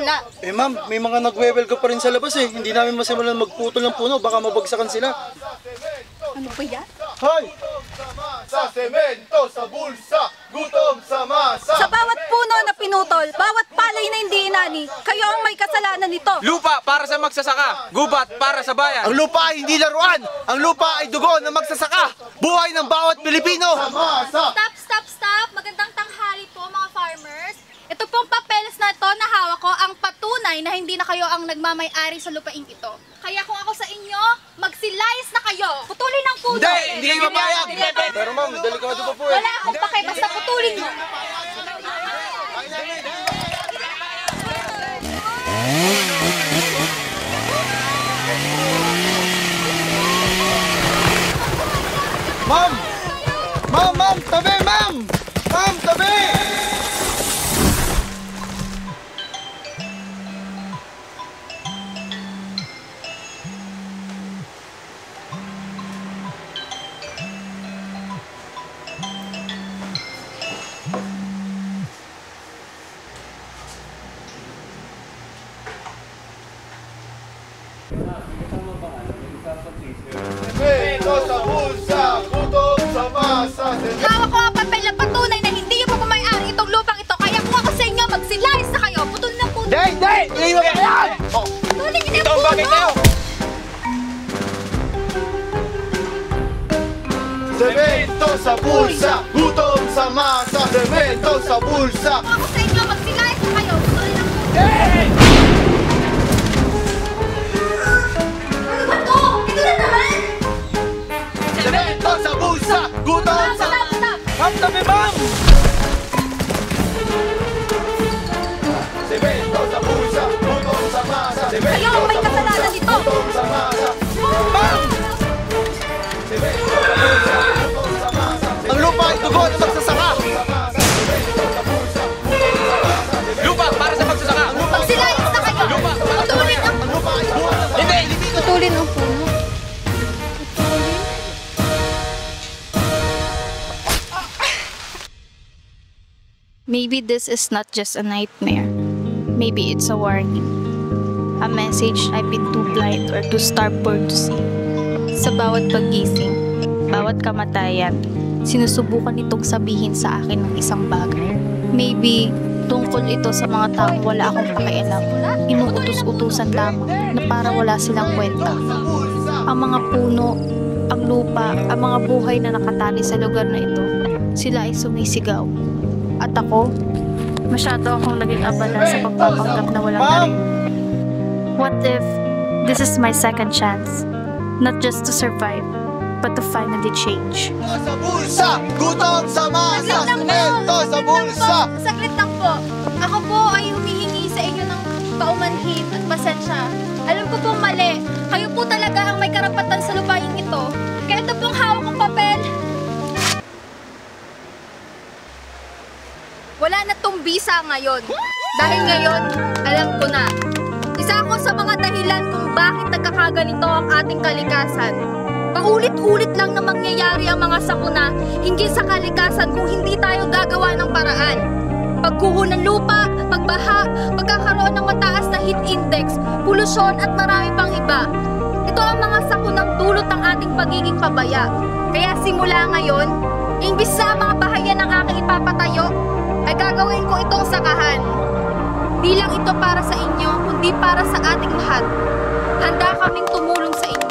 wala. Ma'am, may mga nagwe-welcome pa rin sa labas eh. Hindi namin masimulan magputol ng puno, baka mabagsakan sila. Ano ba yan? Hoy! Sa semento, sa bulsa, gutom sa masa. Sa bawat puno na pinutol, bawat palay na hindi inani, kayo ang may kasalanan nito. Lupa para sa magsasaka, gubat para sa bayan. Ang lupa ay hindi laruan. Ang lupa ay dugo ng magsasaka. Buhay ng bawat Pilipino. Sa masa. Stop! Magandang tanghali po mga farmers. Ito pong papeles na ito na hawak ko ang patunay na hindi na kayo ang nagmamay-ari sa lupaing ito. Kaya kung ako sa inyo, magsilayas na kayo. Putulin ang puno. Hindi kayo mapayag. Pero ma'am, delikado pa po eh. Wala akong pake, basta putulin mo. Ma'am! Ma'am! Tabi, ma'am! Ma'am, tabi! Semento, sa bulsa, gutom sa masa. Hawak ko ang papel na patunay na hindi yung pagmamayari itong lupang ito. Kaya kung ako sa inyo, magsilayas na kayo. Putulin ang puno. Hindi! Hindi mo yan! Putulin niyo Ito ang ang bagay kayo. puno. Semento sa bulsa, gutom sa masa. Semento sa bulsa. Kung ako sa inyo, magsilayas na kayo. Putulin ang puno. Ano ba to? Ito na naman. Semento sa bulsa, gutom sa... Stop! Ma'am, tabi, ma'am! Semento sa bulsa, gutom sa masa. Kayo ang may kasalanan nito. Gutom sa masa. Ma'am! Semento sa bulsa, gutom sa masa. Ang lupa ay dugo ng magsasaka. Lupa para sa magsasaka. Magsilayas na kayo. Putulin ang puno. Lupa ay buhay ng Hindi! Putulin ang puno. Maybe this is not just a nightmare. Maybe it's a warning. A message I've been too blind or too starboard to see. Sa bawat paggising, bawat kamatayan, sinusubukan itong sabihin sa akin ng isang bagay. Maybe tungkol ito sa mga taong wala akong pakialam. Inuutos-utusan lamang na para wala silang kwenta. Ang mga puno, ang lupa, ang mga buhay na nakatali sa lugar na ito, sila ay sumisigaw. At ako, masyado akong naging abala sa pagpapanggap na walang daring. What if this is my second chance? Not just to survive, but to finally change. sa bulsa, gutom sa masa. Semento sa bulsa. Saglit lang po. Ako po ay humihingi sa inyo ng paumanhin at pasensya. Alam ko pong mali. Kayo po talaga ang may karapatan sa lupain ito. Kaya ito pong hawak kong papel. Wala na tong bisa ngayon. Dahil ngayon, alam ko na. Isa ako sa mga dahilan kung bakit nagkakaganito ang ating kalikasan. Paulit-ulit lang na mangyayari ang mga sakuna hinggil sa kalikasan kung hindi tayo gagawa ng paraan. Pagguho ng lupa, pagbaha, pagkakaroon ng mataas na heat index, polusyon at marami pang iba. Ito ang mga sakunang dulot ng ating pagiging pabaya. Kaya simula ngayon, imbis sa mga bahayan ng aking ipapatayo, ay gagawin ko itong sakahan. Di lang ito para sa inyo, kundi para sa ating lahat. Handa kaming tumulong sa inyo.